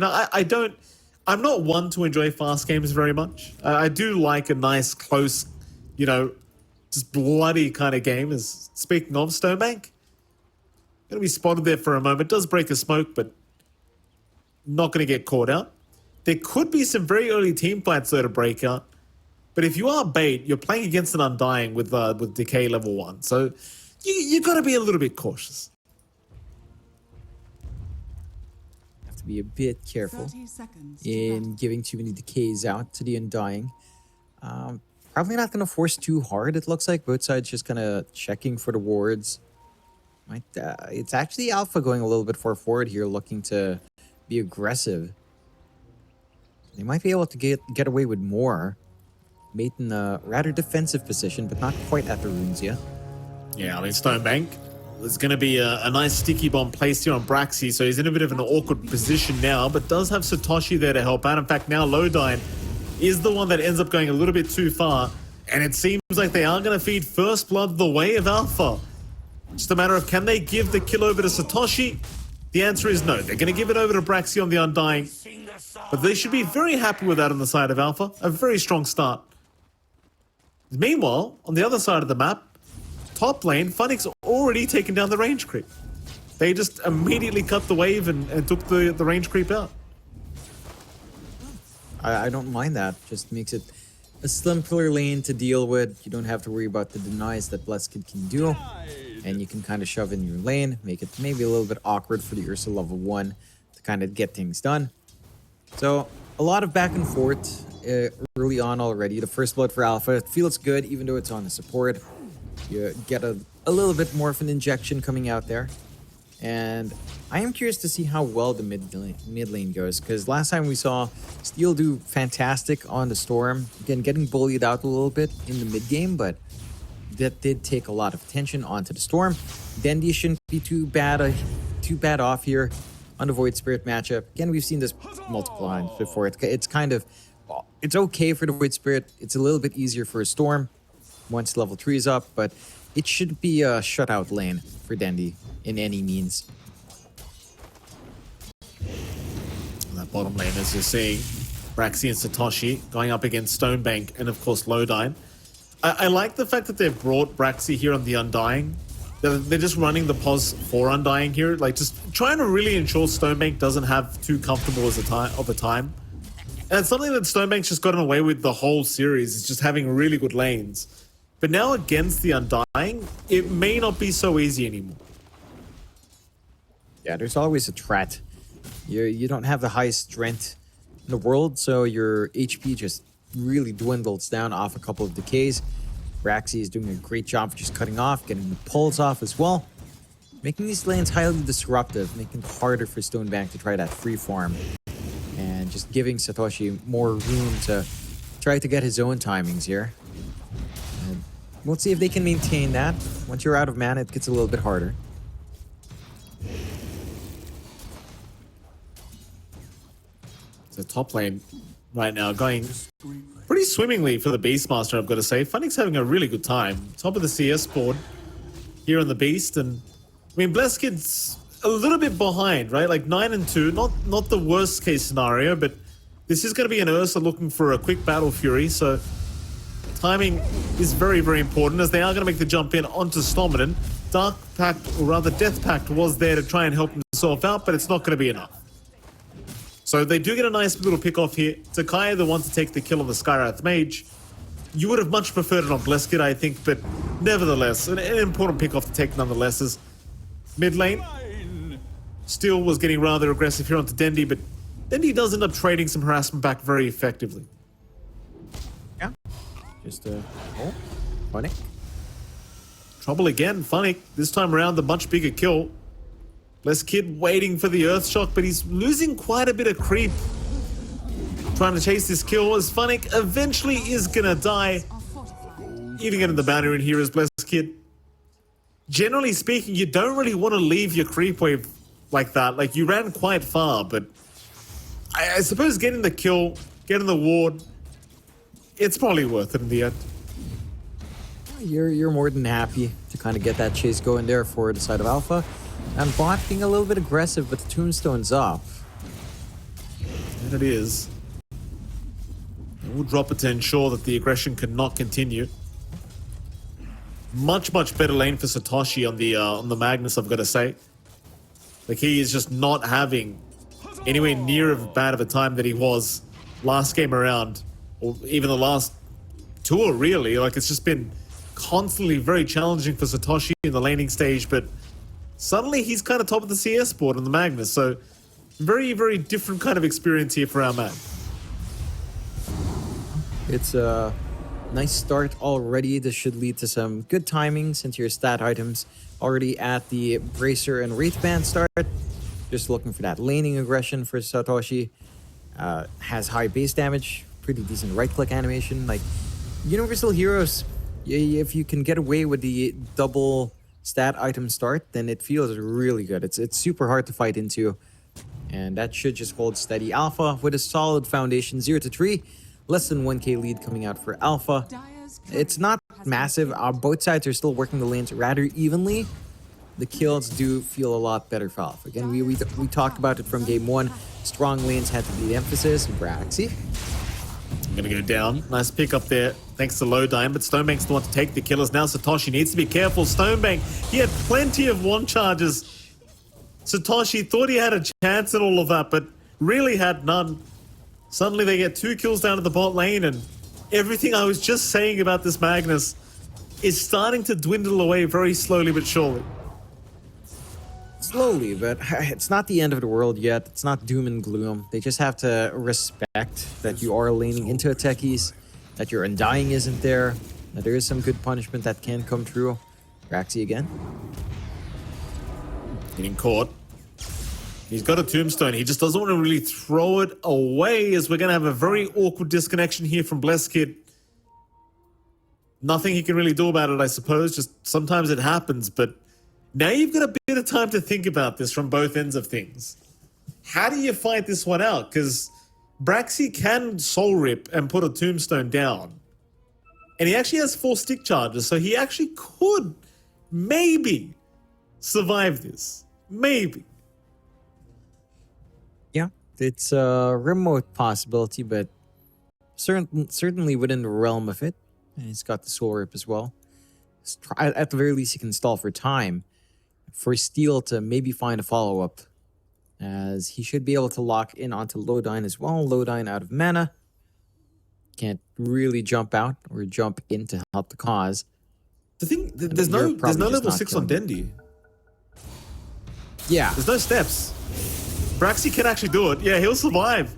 I'm not one to enjoy fast games very much. I do like a nice, close, just bloody kind of game. As speaking of Stonebank, going to be spotted there for a moment. Does break a smoke, but not going to get caught out. There could be some very early team fights though to break out. But if you are bait, you're playing against an Undying with Decay level 1. So you got to be a little bit cautious. Have to be a bit careful in giving too many Decays out to the Undying. Probably not going to force too hard, it looks like. Both sides just kind of checking for the wards. It's actually Alpha going a little bit far forward here, looking to be aggressive. They might be able to get away with more. Mate in a rather defensive position, but not quite at the runes yet. Yeah, I mean, Stonebank, there's going to be a nice sticky bomb placed here on Braxy, so he's in a bit of an awkward position now, but does have Satoshi there to help out. In fact, now Lodine is the one that ends up going a little bit too far, and it seems like they are going to feed First Blood the way of Alpha. Just a matter of, can they give the kill over to Satoshi? The answer is no. They're going to give it over to Braxy on the Undying, but they should be very happy with that on the side of Alpha. A very strong start. Meanwhile, on the other side of the map, top lane, Funnick's already taken down the range creep. They just immediately cut the wave and took the range creep out. I don't mind that. Just makes it a simpler lane to deal with. You don't have to worry about the denies that Blesskid can do. And you can kind of shove in your lane, make it maybe a little bit awkward for the Ursa level 1 to kind of get things done. So a lot of back and forth early on already. The first blood for Alpha, it feels good even though it's on the support. You get a little bit more of an injection coming out there. And I am curious to see how well the mid lane goes, because last time we saw Steel do fantastic on the Storm. Again, getting bullied out a little bit in the mid game, but that did take a lot of attention onto the Storm. Dendi shouldn't be too bad off here on the Void Spirit matchup. Again, we've seen this multiple times before. It's kind of, it's okay for the Void Spirit. It's a little bit easier for a Storm once level 3 is up, but it should be a shutout lane for Dendi in any means. That bottom lane, as you're seeing, Braxy and Satoshi going up against Stonebank and, of course, Lodine. I like the fact that they've brought Braxy here on the Undying. They're just running the pos for Undying here, like just trying to really ensure Stonebank doesn't have too comfortable of a time. And it's something that Stonebank's just gotten away with the whole series, is just having really good lanes. But now against the Undying, it may not be so easy anymore. Yeah, there's always a threat. You don't have the highest strength in the world, so your HP just really dwindles down off a couple of decays. Braxy is doing a great job of just cutting off, getting the pulls off as well. Making these lanes highly disruptive, making it harder for Stonebank to try that free farm. And just giving Satoshi more room to try to get his own timings here. And we'll see if they can maintain that. Once you're out of mana, it gets a little bit harder. The top lane right now going pretty swimmingly for the Beastmaster, I've got to say. Funnick's having a really good time. Top of the CS board here on the Beast. And I mean, Blesskid's a little bit behind, right? Like 9 and 2, not the worst case scenario, but this is going to be an Ursa looking for a quick Battle Fury. So timing is very, very important, as they are going to make the jump in onto Stomadin. Dark Pact, or rather Death Pact, was there to try and help himself out, but it's not going to be enough. So they do get a nice little pick off here. Takai, the one to take the kill on the Skywrath Mage. You would have much preferred it on Blesskid, I think, but nevertheless, an important pick off to take nonetheless. As mid lane, Steel was getting rather aggressive here onto Dendi, but Dendi does end up trading some harassment back very effectively. Yeah. Just, Funnick. Trouble again, Funnick. This time around, the much bigger kill. Blesskid waiting for the Earthshock, but he's losing quite a bit of creep. Trying to chase this kill, as Funnick eventually is gonna die. Even getting the bounty in here is Blesskid. Generally speaking, you don't really want to leave your creep wave like that. Like, you ran quite far, but I suppose getting the kill, getting the ward, it's probably worth it in the end. You're more than happy to kind of get that chase going there for the side of Alpha. And bot being a little bit aggressive, but the tombstone's up. And it is. We'll drop it to ensure that the aggression cannot continue. Much better lane for Satoshi on the Magnus, I've got to say. Like, he is just not having anywhere near as bad of a time that he was last game around, or even the last tour, really. Like, it's just been constantly very challenging for Satoshi in the laning stage, but suddenly he's kind of top of the CS board on the Magnus, so very different kind of experience here for our man. It's a nice start already. This should lead to some good timing since your stat items already at the Bracer and Wraith Band start. Just looking for that laning aggression for Satoshi. Has high base damage, pretty decent right-click animation. Like, Universal Heroes, if you can get away with the double stat item start, then it feels really good. It's super hard to fight into, and that should just hold steady. Alpha with a solid foundation, 0-3. Less than 1k lead coming out for Alpha. It's not massive. Both sides are still working the lanes rather evenly. The kills do feel a lot better for Alpha. Again, we talked about it from game 1. Strong lanes had to be the emphasis. Braxy. I'm gonna go down. Nice pick up there, thanks to Lowdyne, but Stonebank's the one to take the killers. Now Satoshi needs to be careful. Stonebank, he had plenty of one charges. Satoshi thought he had a chance at all of that, but really had none. Suddenly they get 2 kills down to the bot lane, and everything I was just saying about this Magnus is starting to dwindle away very slowly but surely. Slowly, but it's not the end of the world yet. It's not doom and gloom. They just have to respect that you are laning into a techies, that your Undying isn't there, that there is some good punishment that can come true. Braxy again. Getting caught. He's got a tombstone. He just doesn't want to really throw it away, as we're going to have a very awkward disconnection here from Blesskid. Nothing he can really do about it, I suppose. Just sometimes it happens, but now you've got a bit of time to think about this from both ends of things. How do you fight this one out? Because Braxy can soul rip and put a tombstone down. And he actually has 4 stick charges, so he actually could maybe survive this. Maybe. Yeah, it's a remote possibility, but certainly within the realm of it. And he's got the soul rip as well. At the very least, he can stall for time for Steel to maybe find a follow-up, as he should be able to lock in onto Lowdyne as well. Lowdyne out of mana. Can't really jump out or jump in to help the cause. The thing, there's no level 6 on Dendi. Yeah. There's no steps. Braxy can actually do it. Yeah, he'll survive.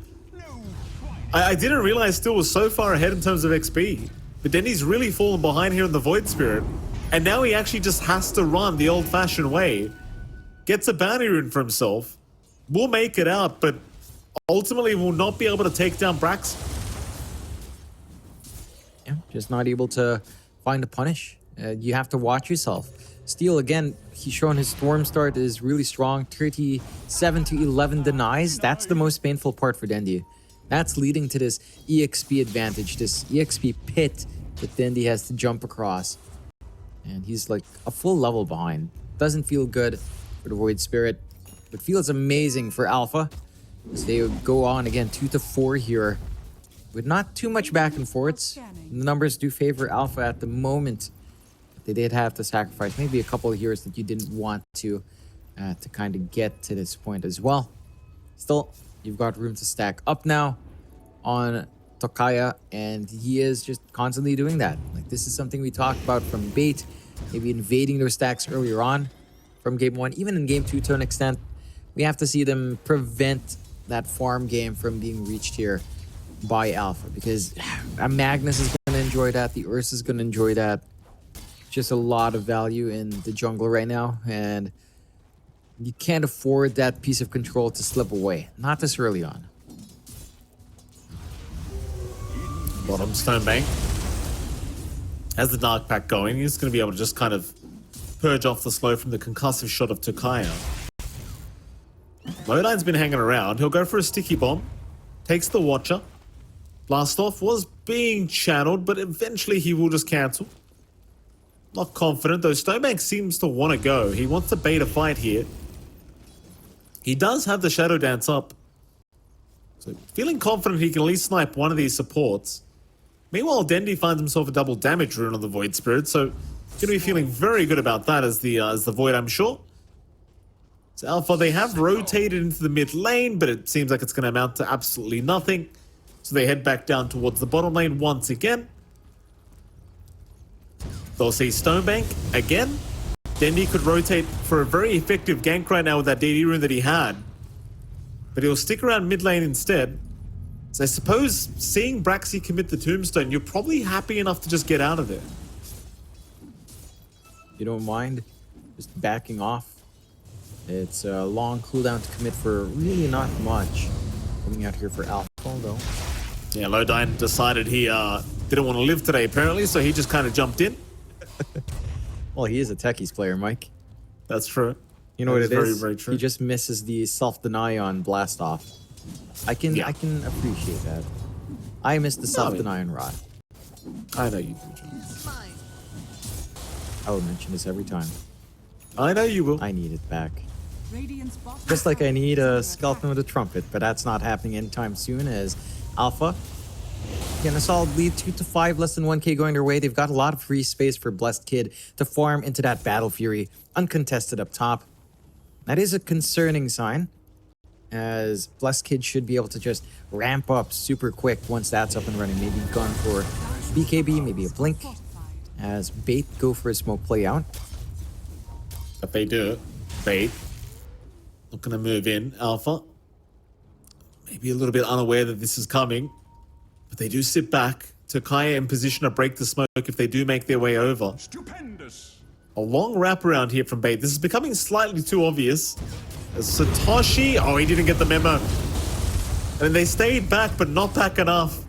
I didn't realize Steel was so far ahead in terms of XP. But Dendi's really fallen behind here in the Void Spirit. And now he actually just has to run the old-fashioned way. Gets a bounty rune for himself. Will make it out, but ultimately will not be able to take down Braxy. Yeah, just not able to find a punish. You have to watch yourself. Steel, again, he's shown his Storm start is really strong. 37 to 11 denies. That's the most painful part for Dendi. That's leading to this EXP advantage, this EXP pit that Dendi has to jump across. And he's like a full level behind. Doesn't feel good for the Void Spirit, but feels amazing for Alpha, as they go on again 2-4 here with not too much back and forths. The numbers do favor Alpha at the moment. They did have to sacrifice maybe a couple of heroes that you didn't want to kind of get to this point as well. Still, you've got room to stack up now on Tokaya, and he is just constantly doing that. Like, this is something we talked about from Bait, maybe invading those stacks earlier on from game 1, even in game 2 to an extent. We have to see them prevent that farm game from being reached here by Alpha, because a Magnus is going to enjoy that, the Ursa is going to enjoy that. Just a lot of value in the jungle right now, and you can't afford that piece of control to slip away, not this early on. Bottom Stonebank has the Dark Pack going. He's going to be able to just kind of purge off the slow from the concussive shot of Tokaya. Lowdyne's been hanging around. He'll go for a sticky bomb. Takes the Watcher. Blast off was being channeled, but eventually he will just cancel. Not confident, though. Stonebank seems to want to go. He wants to bait a fight here. He does have the Shadow Dance up. So feeling confident he can at least snipe one of these supports. Meanwhile, Dendi finds himself a double damage rune on the Void Spirit, so going to be feeling very good about that as the Void, I'm sure. So Alpha, they have rotated into the mid lane, but it seems like it's going to amount to absolutely nothing. So they head back down towards the bottom lane once again. They'll see Stonebank again. Dendi could rotate for a very effective gank right now with that DD rune that he had. But he'll stick around mid lane instead. So I suppose seeing Braxy commit the tombstone, you're probably happy enough to just get out of there. You don't mind just backing off. It's a long cooldown to commit for really not much. Coming out here for Alpha, though. Yeah, Lodine decided he didn't want to live today, apparently, so he just kind of jumped in. Well, he is a Techies player, Mike. That's true. You know what it very, is? very true. He just misses the self-deny on blast off. I can appreciate that. I miss the self-deny on Rod. I know you do, John. I will mention this every time. I know you will. I need it back. Just like I need a skeleton with a trumpet, but that's not happening anytime soon as Alpha. Again, a solid lead, 2-5, less than 1k going their way. They've got a lot of free space for Blessed Kid to farm into that Battle Fury, uncontested up top. That is a concerning sign, as Blessed Kid should be able to just ramp up super quick once that's up and running. Maybe gone for BKB, maybe a blink, as Bait go for a smoke play out. If they do, Bait not going to move in. Alpha, maybe a little bit unaware that this is coming, but they do sit back. Takaya in position to break the smoke if they do make their way over. Stupendous. A long wraparound here from Bait. This is becoming slightly too obvious. As Satoshi, oh, he didn't get the memo. And they stayed back, but not back enough.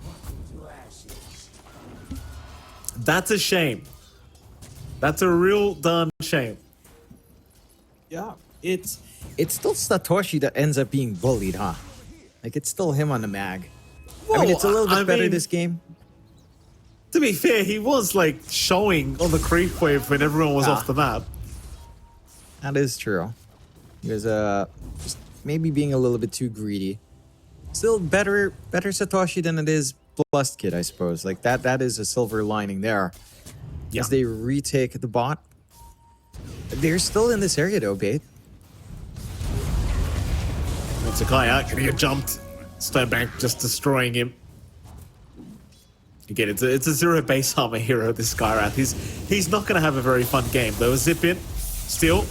That's a shame. That's a real darn shame. Yeah, it's still Satoshi that ends up being bullied, huh? Like, it's still him on the mag. I mean, it's a little bit better this game. To be fair, he was like showing on the creep wave when everyone was off the map. That is true. He was just maybe being a little bit too greedy. Still better Satoshi than it is Blessed Kid, I suppose. Like that is a silver lining there. Yeah. As they retake the bot. They're still in this area though, Bait. It's a guy out, getting jumped. Stonebank just destroying him. Again, it's a zero base armor hero, this Skyrath. He's not going to have a very fun game, though. A zip in, still,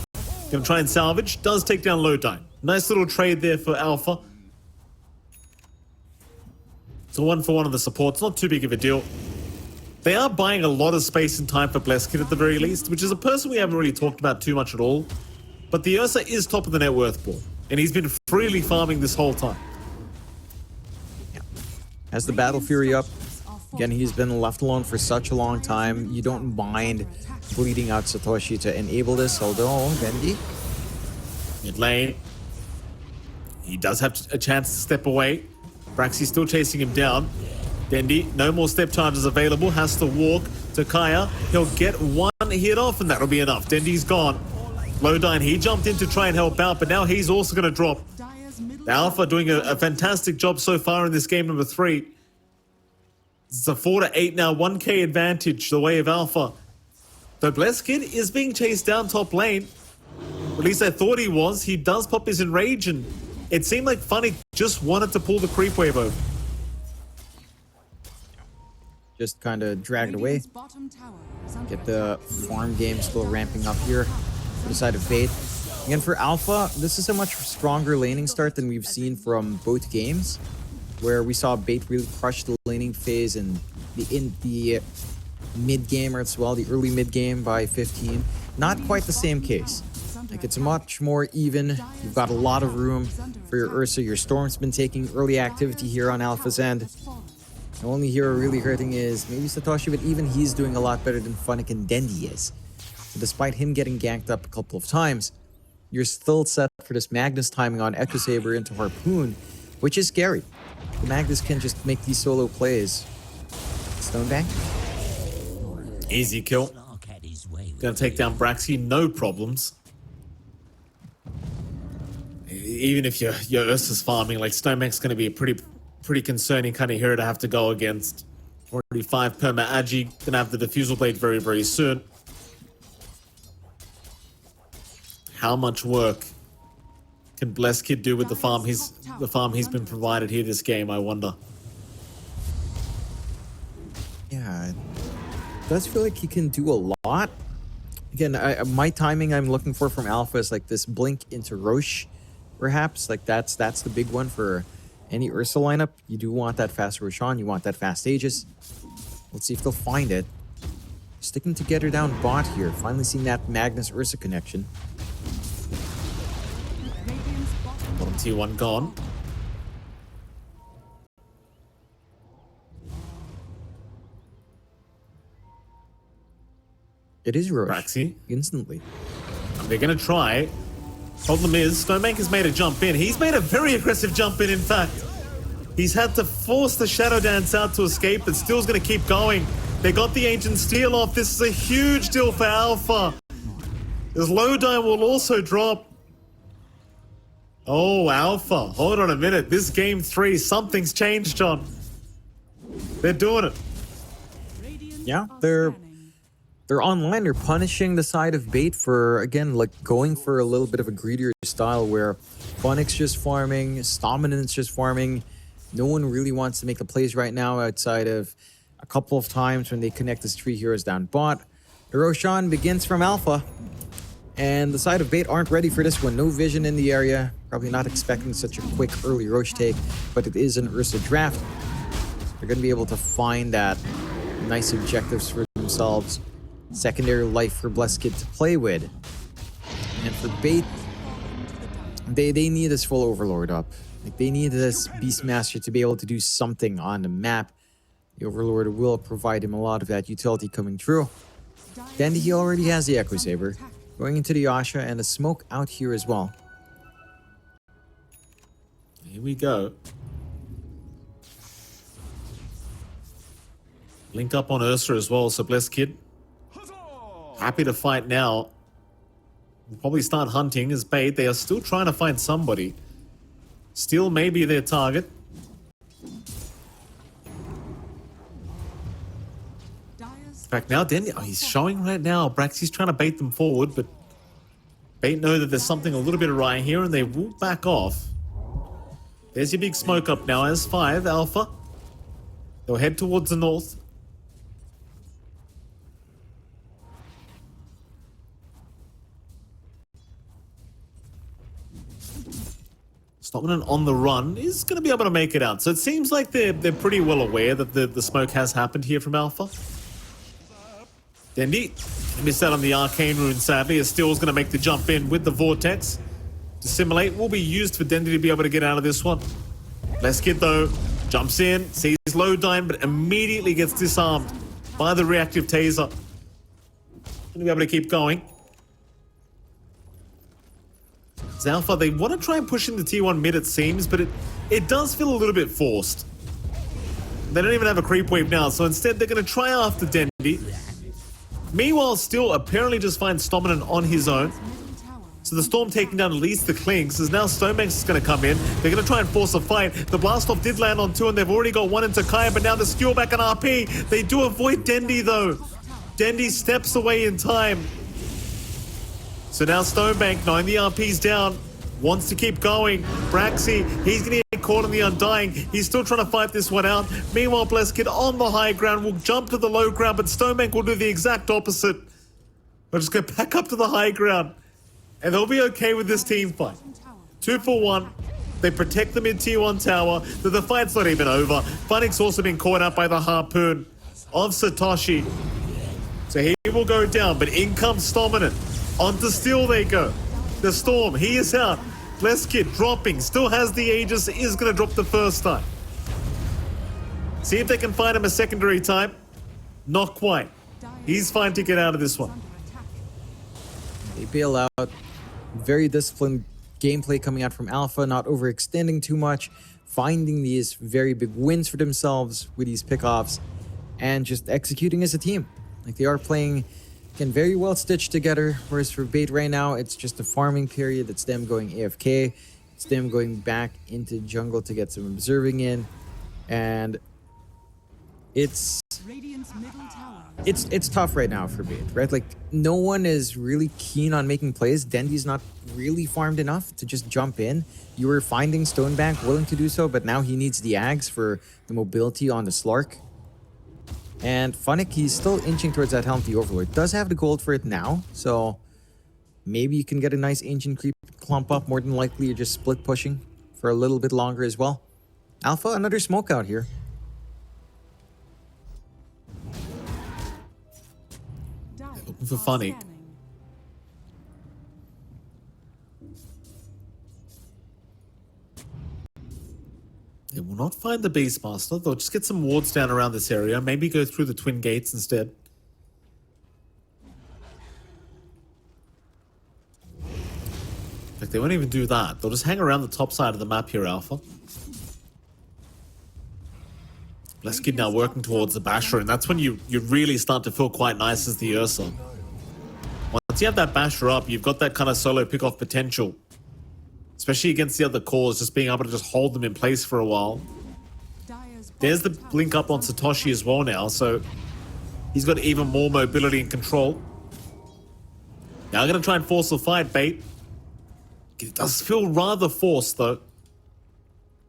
going to try and salvage. Does take down Lodine. Nice little trade there for Alpha. It's a 1-for-1 on the supports, not too big of a deal. They are buying a lot of space and time for Blessed Kid at the very least, which is a person we haven't really talked about too much at all. But the Ursa is top of the net worth board, and he's been freely farming this whole time. Has the Battle Fury up. Again, he's been left alone for such a long time. You don't mind bleeding out Satoshi to enable this, although Dendi. Mid lane. He does have a chance to step away. Braxy still chasing him down. Dendi, no more step charges available, has to walk to Kaya. He'll get one hit off and that'll be enough. Dendi's gone. Lodine, he jumped in to try and help out, but now he's also going to drop. The Alpha doing a fantastic job so far in this game number 3. It's a 4-8 now, 1k advantage the way of Alpha. Though Blessed Kid is being chased down top lane. At least I thought he was. He does pop his enrage and it seemed like Funny just wanted to pull the creep wave over. Just kind of dragged away. Get the farm game still ramping up here for the side of Bait. Again, for Alpha, this is a much stronger laning start than we've seen from both games, where we saw Bait really crush the laning phase in the mid game, or as well the early mid game by 15. Not quite the same case. Like, it's much more even. You've got a lot of room for your Ursa. Your Storm's been taking early activity here on Alpha's end. The only hero really hurting is maybe Satoshi, but even he's doing a lot better than Funnick and Dendi is. So despite him getting ganked up a couple of times, you're still set for this Magnus timing on Echo Saber into Harpoon, which is scary. The Magnus can just make these solo plays. Stonebank? Easy kill. Gonna take down Braxy, no problems. even if your Ursa's farming, like Stonebank's going to be a pretty concerning kind of hero to have to go against. Already 5 perma Agi, gonna have the Diffusal Blade very, very soon. How much work can Blessed Kid do with the farm he's been provided here this game, I wonder. Yeah, it does feel like he can do a lot. Again, my timing I'm looking for from Alpha is like this blink into Roche, perhaps. Like that's the big one for any Ursa lineup. You do want that fast Roshan, you want that fast Aegis. Let's see if they'll find it. Sticking together down bot here. Finally seeing that Magnus Ursa connection. Bottom T1 gone. It is Roche. Braxy. Instantly. And they're going to try. Problem is, Stonebank has made a jump in. He's made a very aggressive jump in fact. He's had to force the Shadow Dance out to escape, but still's going to keep going. They got the Ancient Steel off. This is a huge deal for Alpha. His low die will also drop. Oh, Alpha. Hold on a minute. This game 3, something's changed, John. They're doing it. Yeah, they're online. They're punishing the side of Bait for, again, like going for a little bit of a greedier style where Funix just farming, Stominance just farming. No one really wants to make the plays right now outside of a couple of times when they connect his 3 heroes down bot. The Roshan begins from Alpha. And the side of Bait aren't ready for this one. No vision in the area. Probably not expecting such a quick early Roche take, but it is an Ursa draft. They're going to be able to find that nice objectives for themselves. Secondary life for Blessed Kid to play with. And for Bait, they need this full Overlord up. Like they need this Beastmaster to be able to do something on the map. The Overlord will provide him a lot of that utility coming through. Then he already has the Echo Saber. Going into the Asha and the smoke out here as well. Here we go. Link up on Ursa as well, so Blessed Kid. Happy to fight now. We'll probably start hunting as Bait. They are still trying to find somebody. Still maybe their target. In fact, now Dendy, he's showing right now. Braxy's trying to bait them forward, but Bait know that there's something a little bit awry here, and they will back off. There's your big smoke up now as 5 Alpha. They'll head towards the north. Stominant on the run is going to be able to make it out. So it seems like they're pretty well aware that the smoke has happened here from Alpha. Dendy missed out on the Arcane Rune, sadly, as Still's going to make the jump in with the Vortex. Dissimulate will be used for Dendy to be able to get out of this one. Blessed Kid, though, jumps in, sees low dying, but immediately gets disarmed by the reactive taser. Going to be able to keep going. As Alpha, they want to try and push into T1 mid, it seems, but it does feel a little bit forced. They don't even have a creep wave now, so instead they're going to try after Dendy. Meanwhile, Still apparently just finds Stominant on his own. So the Storm taking down at least the Clinks, as now Stonebanks is going to come in. They're going to try and force a fight. The Blast-Off did land on 2, and they've already got 1 into Kaya, but now the Skewer back on RP. They do avoid Dendy, though. Dendy steps away in time. So now Stonebank, knowing the RP's down, wants to keep going. Braxy, he's going to get caught in the Undying. He's still trying to fight this one out. Meanwhile, Blessed Kid on the high ground will jump to the low ground, but Stonebank will do the exact opposite. They'll just go back up to the high ground. And they'll be okay with this team fight. 2 for 1. They protect the mid-tier 1 tower. The fight's not even over. Funix also been caught out by the harpoon of Satoshi. So he will go down, but in comes Stominant. Onto Steel they go. The Storm, he is out. Blessed Kid dropping, still has the Aegis, is going to drop the first time. See if they can find him a secondary time. Not quite. He's fine to get out of this one. They bail out. Very disciplined gameplay coming out from Alpha, not overextending too much, finding these very big wins for themselves with these pickoffs, and just executing as a team. Like they are playing, again, very well stitched together, whereas for Bait right now, it's just a farming period. It's them going AFK. It's Stim going back into jungle to get some observing in, and it's tough right now for Bait, right? Like, no one is really keen on making plays. Dendy's not really farmed enough to just jump in. You were finding Stonebank willing to do so, but now he needs the Ags for the mobility on the Slark. And Funnick, he's still inching towards that Helmty Overlord. Does have the gold for it now, so maybe you can get a nice Ancient Creep clump up. More than likely, you're just split pushing for a little bit longer as well. Alpha, another smoke out here. Looking for Funny. They will not find the Beastmaster. They'll just get some wards down around this area. Maybe go through the Twin Gates instead. In fact, they won't even do that. They'll just hang around the top side of the map here, Alpha. Bleskid now working towards the Basher, and that's when you really start to feel quite nice as the Ursa. Once you have that Basher up, you've got that kind of solo pick-off potential. Especially against the other cores, just being able to just hold them in place for a while. There's the blink up on Satoshi as well now, so he's got even more mobility and control. Now I'm going to try and force a fight, Bait. It does feel rather forced, though.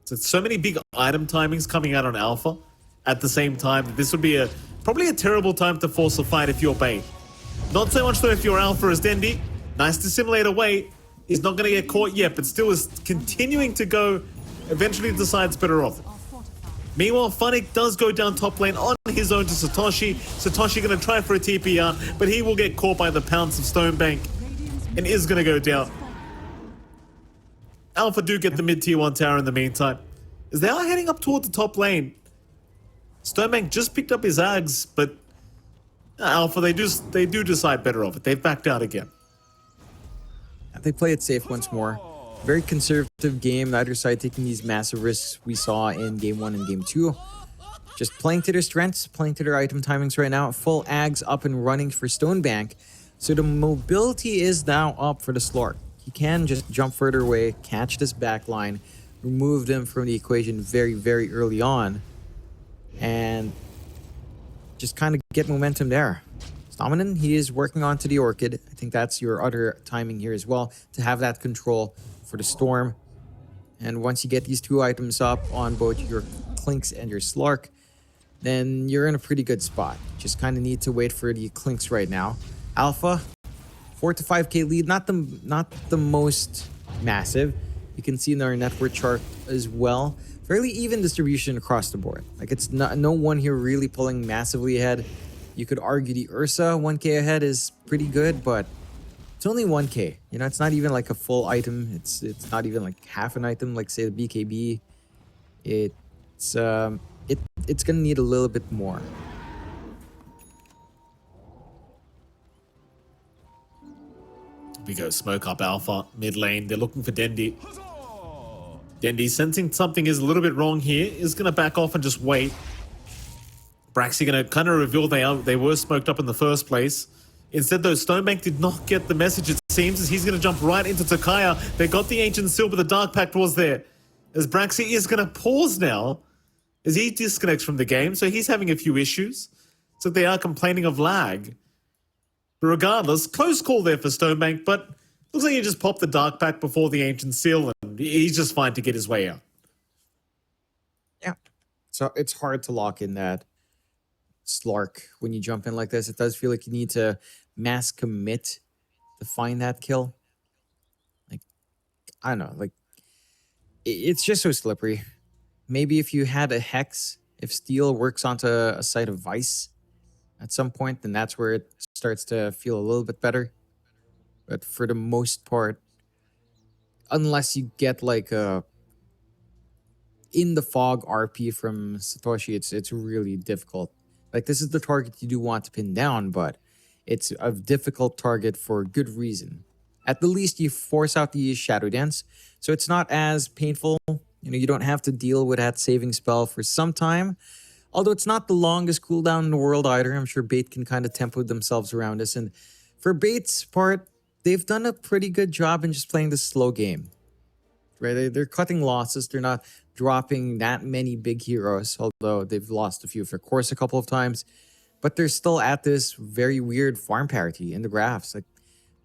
So many big item timings coming out on Alpha at the same time. This would be probably a terrible time to force a fight if you're Bait. Not so much though if you're Alpha as Dendy. Nice to simulate away. He's not going to get caught yet, but still is continuing to go. Eventually decides better off. Meanwhile, Funnick does go down top lane on his own to Satoshi. Satoshi going to try for a TPR, but he will get caught by the pounce of Stonebank and is going to go down. Alpha do get the mid-tier 1 tower in the meantime, as they are heading up toward the top lane. Stonebank just picked up his Ags, but Alpha, they do decide better of it. They've backed out again. They play it safe once more. Very conservative game, neither side taking these massive risks we saw in Game 1 and Game 2. Just playing to their strengths, playing to their item timings right now. Full Ags up and running for Stonebank. So the mobility is now up for the Slark. He can just jump further away, catch this back line, remove them from the equation very, very early on, and just kind of get momentum there. Dominant, he is working onto the Orchid. I think that's your other timing here as well, to have that control for the Storm. And once you get these two items up on both your Clinks and your Slark, then you're in a pretty good spot. Just kind of need to wait for the Clinks right now. Alpha, 4 to 5k lead, not the most massive. You can see in our net worth chart as well. Fairly even distribution across the board. Like, it's no one here really pulling massively ahead. You could argue the Ursa 1k ahead is pretty good, but it's only 1k. You know, it's not even like a full item. It's not even like half an item, like say the BKB. It's gonna need a little bit more. We go smoke up Alpha mid lane. They're looking for Dendy. Dendy, sensing something is a little bit wrong here, is gonna back off and just wait. Braxy gonna kind of reveal they were smoked up in the first place. Instead, though, Stonebank did not get the message, it seems, as he's gonna jump right into Takaya. They got the Ancient Seal, but the Dark Pact was there. As Braxy is gonna pause now, as he disconnects from the game, so he's having a few issues. So they are complaining of lag. But regardless, close call there for Stonebank, but looks like he just popped the Dark Pact before the Ancient Seal, and he's just fine to get his way out. Yeah. So it's hard to lock in that Slark when you jump in like this. It does feel like you need to mass commit to find that kill. Like, I don't know, like, it's just so slippery. Maybe if you had a Hex, if Steel works onto a site of Vice at some point, then that's where it starts to feel a little bit better. But for the most part, unless you get like a in the fog RP from Satoshi, it's really difficult. Like, this is the target you do want to pin down, but it's a difficult target for good reason. At the least, you force out the Shadow Dance, so it's not as painful. You know, you don't have to deal with that saving spell for some time. Although it's not the longest cooldown in the world either. I'm sure Bait can kind of tempo themselves around this. And for Bait's part, they've done a pretty good job in just playing this slow game. right? They're cutting losses. They're not dropping that many big heroes, although they've lost a few of their course a couple of times. But they're still at this very weird farm parity in the graphs. Like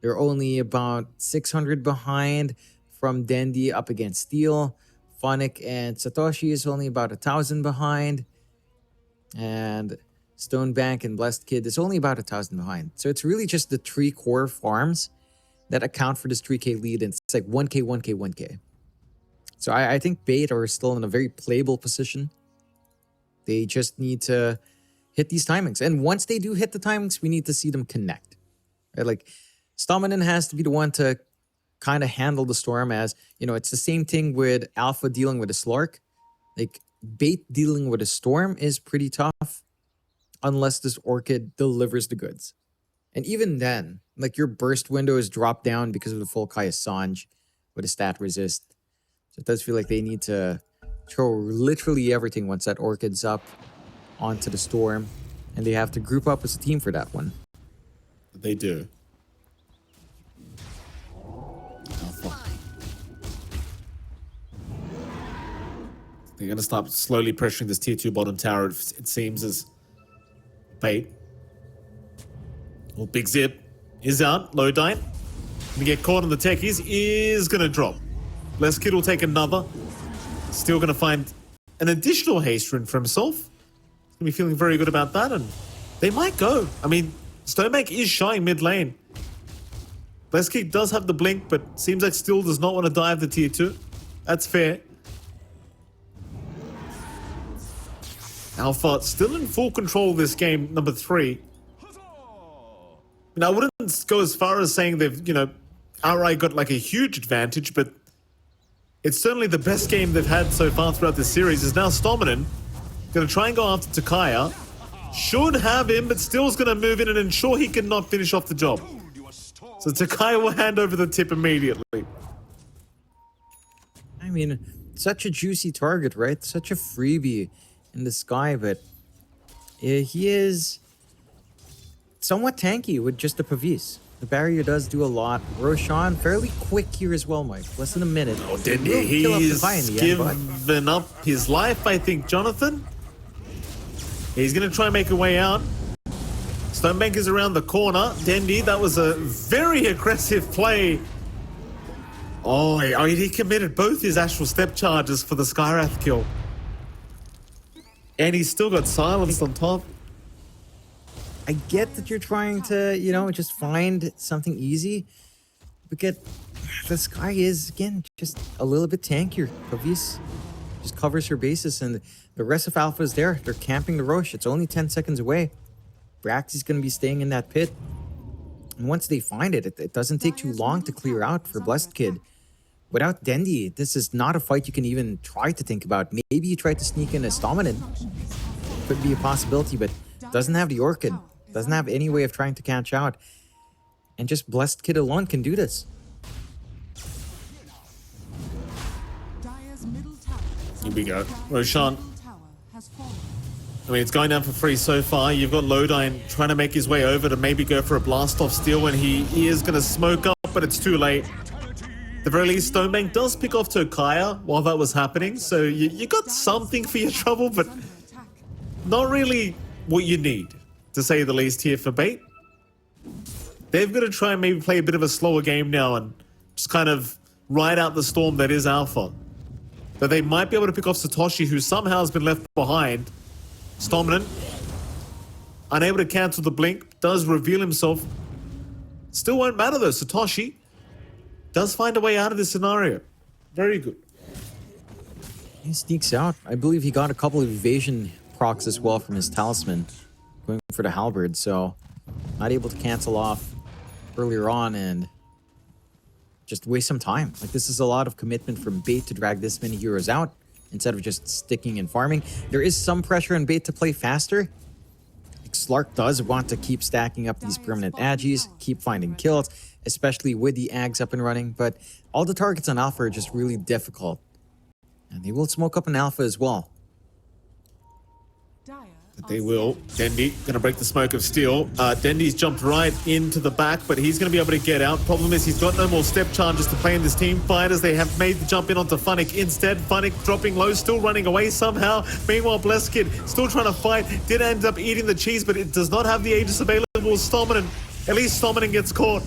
they're only about 600 behind from Dendi up against Steel. Phonic and Satoshi is only about 1,000 behind. And Stonebank and Blessed Kid is only about 1,000 behind. So it's really just the 3 core farms that account for this 3K lead. And it's like 1K, 1K, 1K. So I think Bait are still in a very playable position. They just need to hit these timings. And once they do hit the timings, we need to see them connect. Right? Like Stomanen has to be the one to kind of handle the storm, as, you know, it's the same thing with Alpha dealing with a Slark. Like Bait dealing with a storm is pretty tough unless this Orchid delivers the goods. And even then, like your burst window is dropped down because of the full Kaya Sanj with a stat resist. So it does feel like they need to throw literally everything once that Orchid's up onto the storm. And they have to group up as a team for that one. They do. They're going to start slowly pressuring this tier 2 bottom tower, it seems, as Bait. Well, Big Zip is out. Low Dine. Gonna get caught on the techies. Is going to drop. Les Kid will take another. Still going to find an additional haste rune for himself. He's going to be feeling very good about that. And they might go. I mean, Stonebank is shying mid lane. Les Kid does have the blink, but seems like still does not want to dive the tier 2. That's fair. Alpha still in full control of this game, number 3. Now, I wouldn't go as far as saying they've, you know, outright got like a huge advantage, but it's certainly the best game they've had so far throughout this series. Is now Stomanen going to try and go after Takaya. Should have him, but still's going to move in and ensure he cannot finish off the job. So Takaya will hand over the tip immediately. I mean, such a juicy target, right? Such a freebie in the sky, but he is somewhat tanky with just the Pavis. The barrier does do a lot. Roshan, fairly quick here as well, Mike. Less than a minute. Oh, didn't he? He's given up his life, I think, Jonathan. He's going to try and make a way out. Stonebank is around the corner. Dendi, that was a very aggressive play. Oh, he committed both his actual step charges for the Skyrath kill. And he's still got silenced on top. I get that you're trying to, you know, just find something easy. But the Sky is, again, just a little bit tankier. Pavis just covers her bases, and the rest of Alpha is there. They're camping the Roche. It's only 10 seconds away. Braxy's going to be staying in that pit. And once they find it, it doesn't take too long to clear out for Blessed Kid. Without Dendi, this is not a fight you can even try to think about. Maybe you try to sneak in a Stomanen. Could be a possibility, but doesn't have the Orchid. Doesn't have any way of trying to catch out. And just Blessed Kid alone can do this. Here we go. Roshan. I mean, it's going down for free so far. You've got Lodine trying to make his way over to maybe go for a blast off steal when he is going to smoke up, but it's too late. At the very least, Stonebank does pick off Tokaya while that was happening, so you got something for your trouble, but not really what you need, to say the least, here for Bait. They've got to try and maybe play a bit of a slower game now and just kind of ride out the storm that is Alpha. But they might be able to pick off Satoshi, who somehow has been left behind. Stomanen, unable to cancel the blink, does reveal himself. Still won't matter though. Satoshi does find a way out of this scenario. Very good. He sneaks out. I believe he got a couple of evasion procs as well from his talisman, going for the halberd, so not able to cancel off earlier on and just waste some time. Like, this is a lot of commitment from Bait to drag this many heroes out instead of just sticking and farming. There is some pressure on Bait to play faster. Slark does want to keep stacking up these permanent Agis, keep finding kills, especially with the Ags up and running, but all the targets on Alpha are just really difficult. And they will smoke up an Alpha as well. They will. Dendi going to break the smoke of steel. Dendi's jumped right into the back, but he's going to be able to get out. Problem is he's got no more step charges to play in this team fight as they have made the jump in onto Funnick. Instead, Funnick dropping low, still running away somehow. Meanwhile, Bleskid still trying to fight. Did end up eating the cheese, but it does not have the Aegis available. Stominen. At least Stominen gets caught.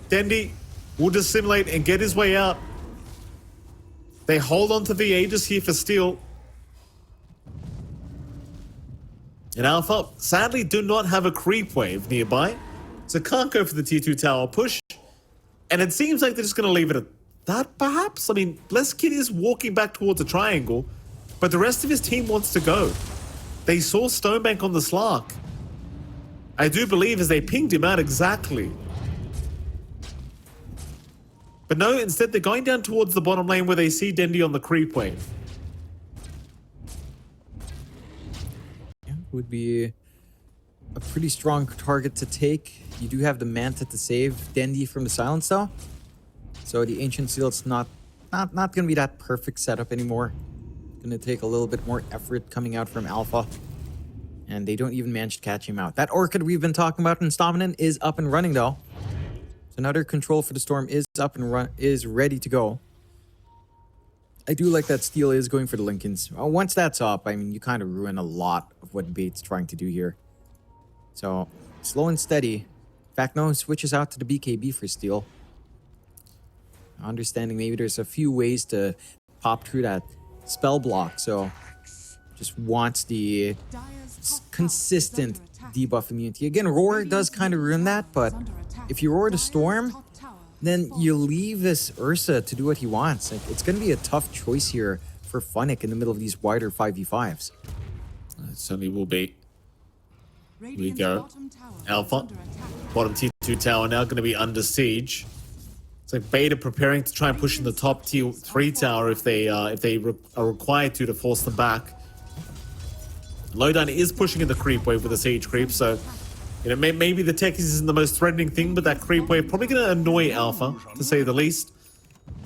Dendi will dissimulate and get his way out. They hold on to the Aegis here for steel. And Alpha, sadly, do not have a creep wave nearby, so can't go for the tier 2 tower push. And it seems like they're just going to leave it at that, perhaps? I mean, Bleskid is walking back towards a triangle, but the rest of his team wants to go. They saw Stonebank on the Slark. I do believe as they pinged him out exactly. But no, instead they're going down towards the bottom lane where they see Dendi on the creep wave. Would be a pretty strong target to take. You do have the Manta to save Dendi from the silence though. So the Ancient Seal's not gonna be that perfect setup anymore. Gonna take a little bit more effort coming out from Alpha. And they don't even manage to catch him out. That Orchid we've been talking about in Stominen is up and running though. So another control for the Storm is up and is ready to go. I do like that Steel is going for the Lincolns. Once that's up, I mean, you kind of ruin a lot of what Bait's trying to do here. So, slow and steady. In fact, no, switches out to the BKB for Steel. Understanding maybe there's a few ways to pop through that spell block, so just wants the consistent debuff immunity. Again, Roar does kind of ruin that, but if you Roar the Storm, then you leave this Ursa to do what he wants. Like, it's going to be a tough choice here for Funnick in the middle of these wider 5v5s. It certainly will be. Here we go. Alpha, bottom tier 2 tower now going to be under siege. It's like Beta preparing to try and push in the top tier 3 tower if they are required to force them back. Lowdown is pushing in the creep wave with a siege creep, so you know, maybe the tech isn't the most threatening thing, but that creep wave probably going to annoy Alpha, to say the least.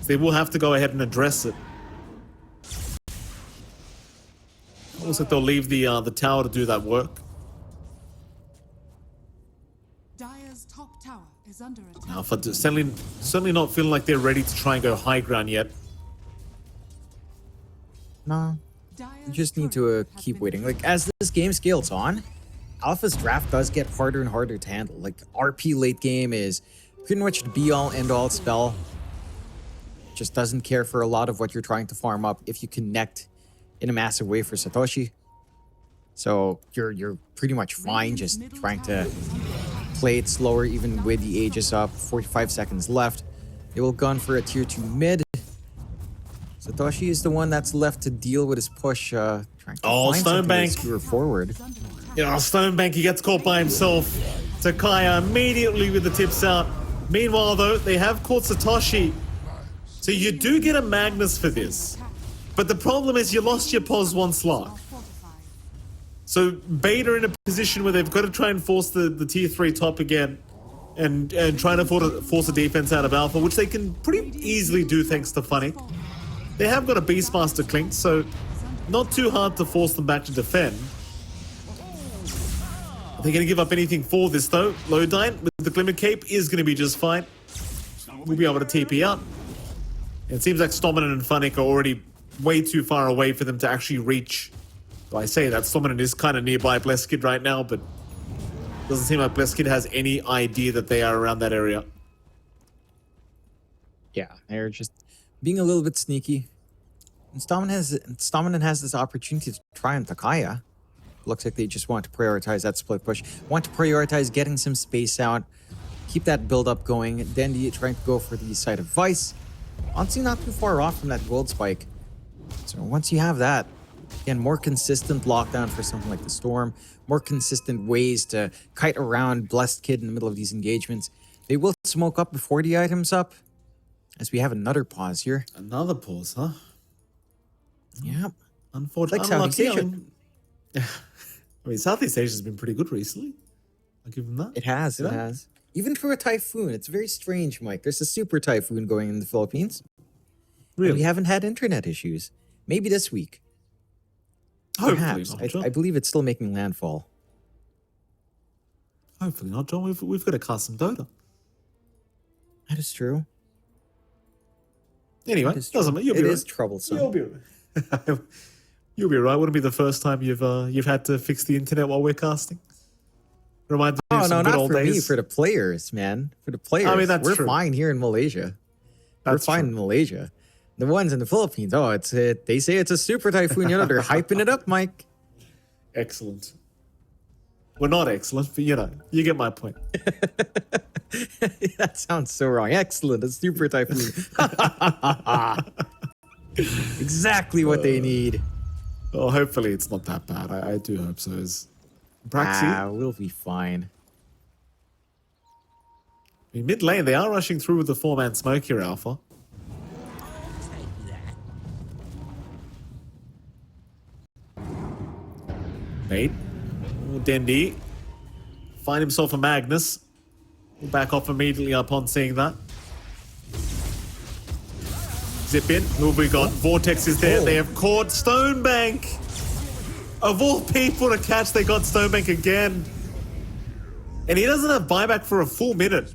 So they will have to go ahead and address it. Looks like they'll leave the tower to do that work. Dire's top tower is under attack. Alpha certainly not feeling like they're ready to try and go high ground yet. No, you just need to keep waiting. Like, as this game scales on, Alpha's draft does get harder and harder to handle. Like, RP late game is pretty much the be-all, end-all spell. Just doesn't care for a lot of what you're trying to farm up if you connect in a massive way for Satoshi. So you're pretty much fine just trying to play it slower, even with the Aegis up. 45 seconds left. They will gun for a tier 2 mid. Satoshi is the one that's left to deal with his push, trying to find Stonebank. something to forward. Yeah, Stonebank, he gets caught by himself. Takaya immediately with the tips out. Meanwhile, though, they have caught Satoshi. So you do get a Magnus for this. But the problem is you lost your pos one slot. So Beta in a position where they've got to try and force the tier 3 top again. And try to force a defense out of Alpha, which they can pretty easily do thanks to Funnick. They have got a Beastmaster Clink, so not too hard to force them back to defend. Are they going to give up anything for this, though? Lowdyne with the Glimmer Cape is going to be just fine. We'll be able to TP up. It seems like Stominen and Funnick are already way too far away for them to actually reach. Though I say that Stominen is kind of nearby Bleskid right now, but doesn't seem like Bleskid has any idea that they are around that area. Yeah, they're just being a little bit sneaky. And Stominen has this opportunity to try on Takaya. Looks like they just want to prioritize that split push. Want to prioritize getting some space out. Keep that build up going. Dendi trying to go for the side of Vice. Honestly, not too far off from that gold spike. So once you have that, again, more consistent lockdown for something like the Storm. More consistent ways to kite around Blessed Kid in the middle of these engagements. They will smoke up before the item's up. As we have another pause here. Another pause, huh? Yeah. Unfortunately, like Southeast Asia. I mean, Southeast Asia's been pretty good recently. I'll give them that. It has, it has. Even for a typhoon, it's very strange, Mike. There's a super typhoon going in the Philippines. Really? And we haven't had internet issues. Maybe this week. Hopefully Perhaps. not, John. I believe it's still making landfall. Hopefully not, John. We've got a custom Dota. That is true. Anyway, That is doesn't true. matter. You'll be It right. is troublesome. You'll be right. You'll be right. Wouldn't be the first time you've had to fix the internet while we're casting. Reminds me of Oh, some no, good not old for me. days. For the players, man. For the players. I mean, that's We're true. fine here in Malaysia. That's We're fine true. in Malaysia. The ones in the Philippines, they say it's a super typhoon. They're hyping it up, Mike. Excellent. We're not excellent, but you get my point. That sounds so wrong. Excellent. A super typhoon. Exactly what they need. Well, hopefully it's not that bad. I do hope so. Is Braxy? We'll be fine. I mean, mid lane, they are rushing through with the 4-man smoke here, Alpha. Mate. Oh, Dendi. Find himself a Magnus. He'll back off immediately upon seeing that. Zip in. Who have we got? Vortex is there. Oh. They have caught Stonebank. Of all people to catch, they got Stonebank again. And he doesn't have buyback for a full minute.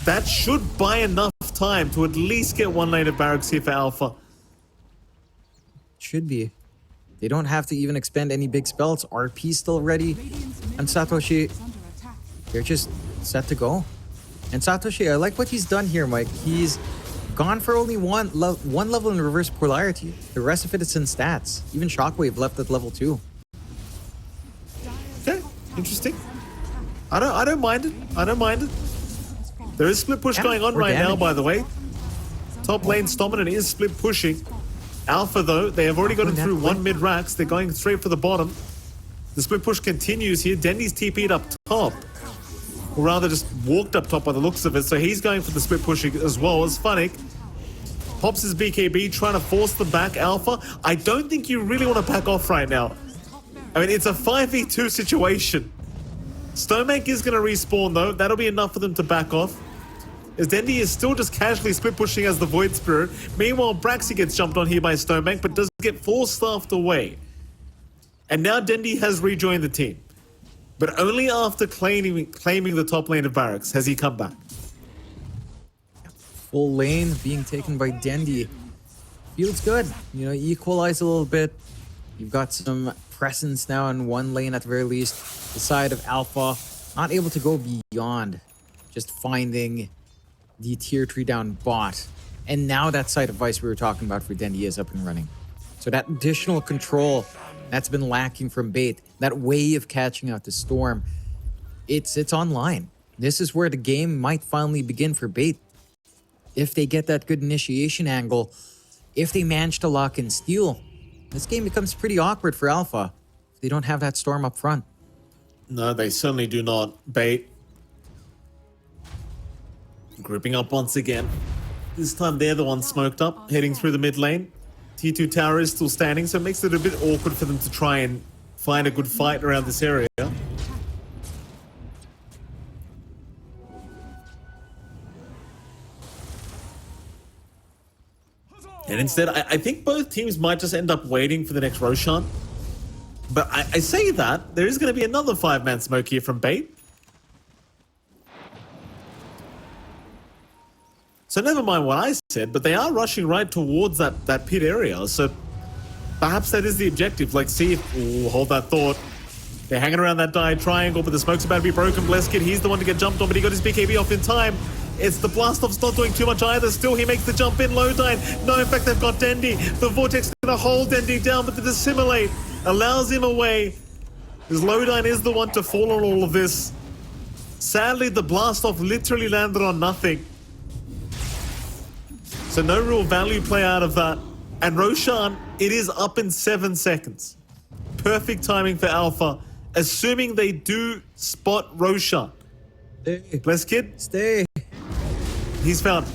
That should buy enough time to at least get one lane of barracks here for Alpha. Should be. They don't have to even expend any big spells. RP still ready. And Satoshi, Is under attack. they're just set to go. And Satoshi, I like what he's done here, Mike. He's gone for only one level in reverse polarity. The rest of it is in stats. Even Shockwave left at level 2. Okay, interesting. I don't mind it. I don't mind it. There is split push Yeah, going on more right now, damage. by the way. Top lane Stominant is split pushing. Alpha, though, they have already gotten That through way. one mid-racks. They're going straight for the bottom. The split push continues here. Dendy's TP'd up top. Or rather, just walked up top by the looks of it. So he's going for the split push as well as Funnick. Pops his BKB, trying to force the back Alpha. I don't think you really want to back off right now. I mean, it's a 5v2 situation. Stonebank is going to respawn, though. That'll be enough for them to back off. As Dendi is still just casually split pushing as the Void Spirit. Meanwhile, Braxy gets jumped on here by Stonebank, but does get force-staffed away. And now Dendi has rejoined the team. But only after claiming the top lane of barracks has he come back. Full lane being taken by Dendi. Feels good. Equalize a little bit. You've got some presence now in one lane at the very least. The side of Alpha, not able to go beyond just finding the tier 3 down bot. And now that side of Vice we were talking about for Dendi is up and running. So that additional control that's been lacking from Bait, that way of catching out the Storm, it's online. This is where the game might finally begin for Bait. If they get that good initiation angle, if they manage to lock in steal, this game becomes pretty awkward for Alpha if they don't have that Storm up front. No, they certainly do not. Bait. Grouping up once again. This time they're the ones smoked up, heading through the mid lane. T2 tower is still standing, so it makes it a bit awkward for them to try and find a good fight around this area. And instead, I think both teams might just end up waiting for the next Roshan. But I say that, there is going to be another 5-man smoke here from Bait. So never mind what I said, but they are rushing right towards that pit area. So perhaps that is the objective. Like, see if... Ooh, hold that thought. They're hanging around that die triangle, but the smoke's about to be broken. Bleskid, he's the one to get jumped on, but he got his BKB off in time. It's the blast-off's not doing too much either. Still, he makes the jump in. Lowdine. No, in fact, they've got Dendi. The Vortex going to hold Dendi down, but the Dissimulate allows him away. Because Lowdine is the one to fall on all of this. Sadly, the blast-off literally landed on nothing. So no real value play out of that. And Roshan, it is up in 7 seconds. Perfect timing for Alpha, assuming they do spot Roshan. Stay. Bleskid, Stay. he's found.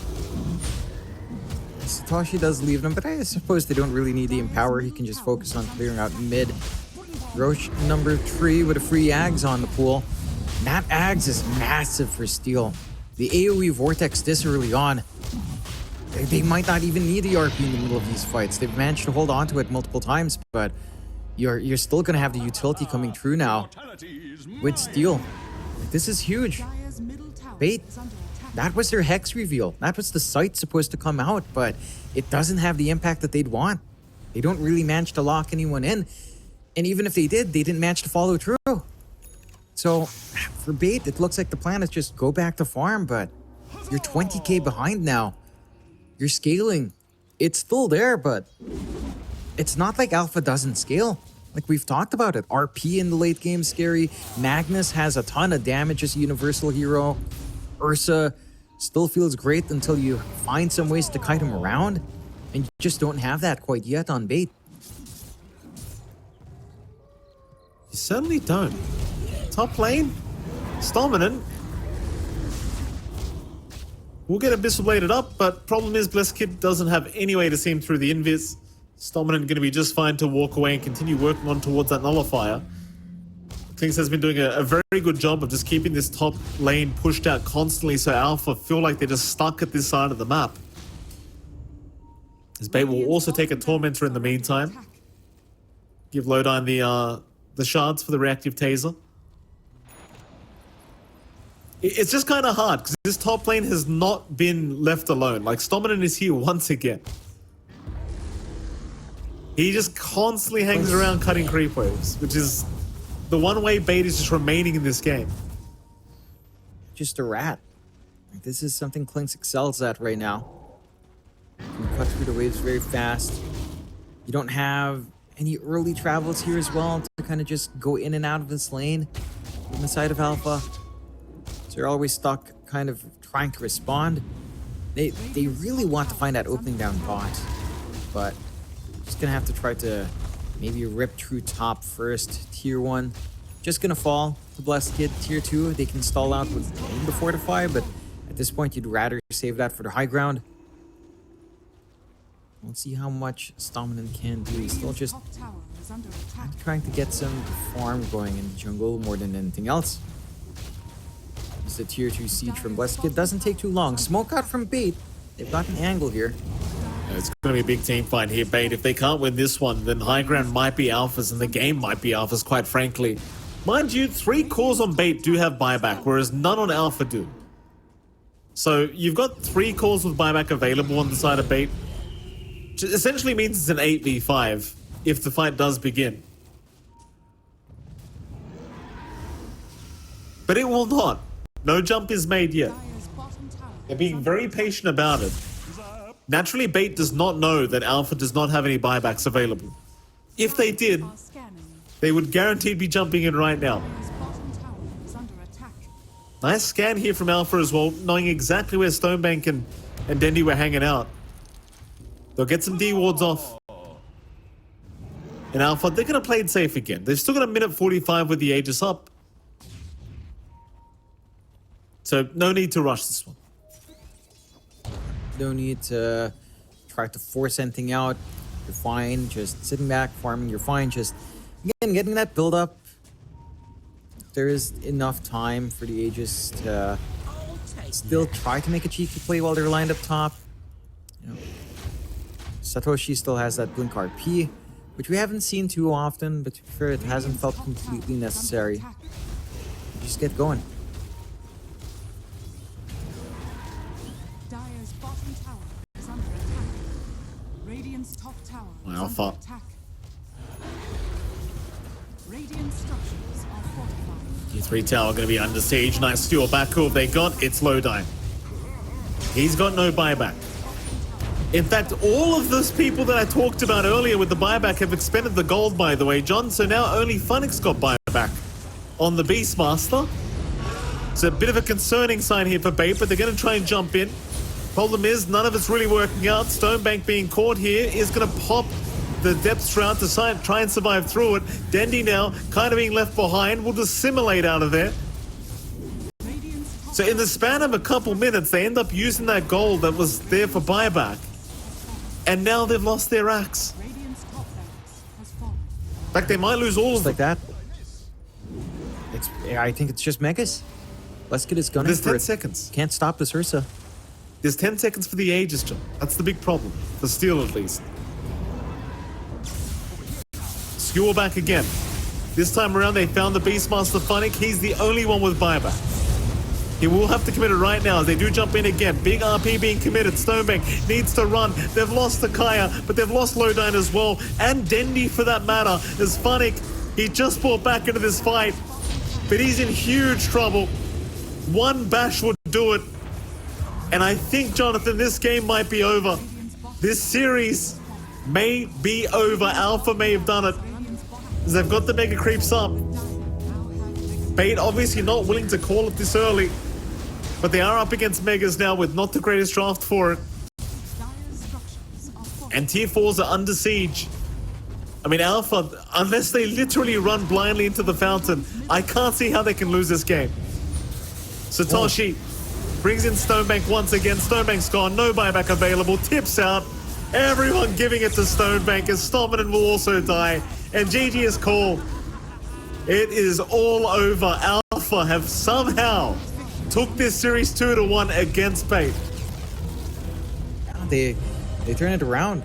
Satoshi does leave them, but I suppose they don't really need the Empower. He can just focus on clearing out mid. Roche number 3 with a free Ags on the pool. And that Ags is massive for steal. The AoE Vortex this early on. They might not even need the RP in the middle of these fights. They've managed to hold on to it multiple times, but you're still gonna have the utility coming through now with steel. This is huge. Dire's middle tower Bait. is under attack. That was their hex reveal. That was the site supposed to come out, but it doesn't have the impact that they'd want. They don't really manage to lock anyone in. And even if they did, they didn't manage to follow through. So for Bait, it looks like the plan is just go back to farm, but you're 20k behind now. You're scaling. It's still there, but it's not like Alpha doesn't scale. Like we've talked about it. RP in the late game is scary. Magnus has a ton of damage as a universal hero. Ursa still feels great until you find some ways to kite him around. And you just don't have that quite yet on Bait. You certainly don't. Top lane, it's dominant. We'll get Abyssal bladed up, but problem is Blesskid doesn't have any way to see him through the invis. Dominant going to be just fine to walk away and continue working on towards that nullifier. Klinks has been doing a very good job of just keeping this top lane pushed out constantly so Alpha feel like they're just stuck at this side of the map. His Bait will also take a Tormentor in the meantime. Give Lodine the shards for the reactive taser. It's just kind of hard because this top lane has not been left alone. Like Stominant is here once again. He just constantly hangs around cutting creep waves, which is the one way Bait is just remaining in this game. Just a rat. Like, this is something Klinks excels at right now. You can cut through the waves very fast. You don't have any early travels here as well to kind of just go in and out of this lane on the side of Alpha. So you're always stuck kind of trying to respond. They really want to find that opening down bot, but just gonna have to try to maybe rip through top first. Tier 1 just gonna fall to Blesskid. Tier 2 they can stall out with the fortify, but at this point you'd rather save that for the high ground. Let's see how much Stominant can do. He's still just Top tower is under attack. trying to get some farm going in the jungle more than anything else. It's the tier 2 siege from Blesskid. Doesn't take too long. Smoke out from Bait. They've got an angle here. It's going to be a big team fight here, Bait. If they can't win this one, then high ground might be Alphas and the game might be Alphas, quite frankly. Mind you, 3 cores on Bait do have buyback, whereas none on Alpha do. So you've got 3 cores with buyback available on the side of Bait, which essentially means it's an 8v5 if the fight does begin. But it will not. No jump is made yet. Dire's bottom tower They're is being under very attack. patient about it. Naturally, Bait does not know that Alpha does not have any buybacks available. If they did, Are scanning. they would guaranteed be jumping in right now. Dire's bottom tower is under attack. Nice scan here from Alpha as well, knowing exactly where Stonebank and Dendi were hanging out. They'll get some D wards off. And Alpha, they're going to play it safe again. They've still got a minute 45 with the Aegis up. So no need to rush this one. No need to try to force anything out. You're fine. Just sitting back, farming. You're fine. Just, again, getting that build up. There is enough time for the Aegis to still try to make a cheeky play while they're lined up top. You know, Satoshi still has that blink RP, which we haven't seen too often, but to be fair, it hasn't felt completely necessary. Just get going. Dire's bottom tower is under attack. Radiant's top tower is Wow, under fuck. attack. Radiant structures are fortified. Tier 3 tower going to be under siege. Nice steal back. Who have they got? It's Lodine. He's got no buyback. In fact, all of those people that I talked about earlier with the buyback have expended the gold, by the way, John. So now only Funix got buyback on the Beastmaster. It's a bit of a concerning sign here for Bait, but they're going to try and jump in. Problem is, none of it's really working out. Stonebank being caught here is going to pop the depth shroud to try and survive through it. Dendi now kind of being left behind. Will just simulate out of there. Radiant's top So in the span of a couple minutes, they end up using that gold that was there for buyback. And now they've lost their axe. Radiant's top barracks has fallen. In fact, they might lose all of Just them. like that. I think it's just Megas. Let's get his gunning There's for 10 it. seconds. Can't stop this Ursa. There's 10 seconds for the Aegis, John. That's the big problem. For Steel, at least. skewer back again. This time around, they found the Beastmaster Funnick. He's the only one with buyback. He will have to commit it right now as they do jump in again. Big RP being committed. Stonebank needs to run. They've lost the Kaya, but they've lost Lowdine as well. And Dendi for that matter. As Funnick, he just brought back into this fight. But he's in huge trouble. One bash would do it. And I think, Jonathan, this game might be over. This series may be over. Alpha may have done it. As they've got the Mega Creeps up. Bait obviously not willing to call it this early. But they are up against Megas now with not the greatest draft for it. And tier 4s are under siege. I mean, Alpha, unless they literally run blindly into the fountain, I can't see how they can lose this game. Satoshi brings in Stonebank once again. Stonebank's gone, no buyback available, tips out. Everyone giving it to Stonebank as Stoneman will also die. And GG is called. It is all over. Alpha have somehow took this series 2-1 against Bait. They turn it around.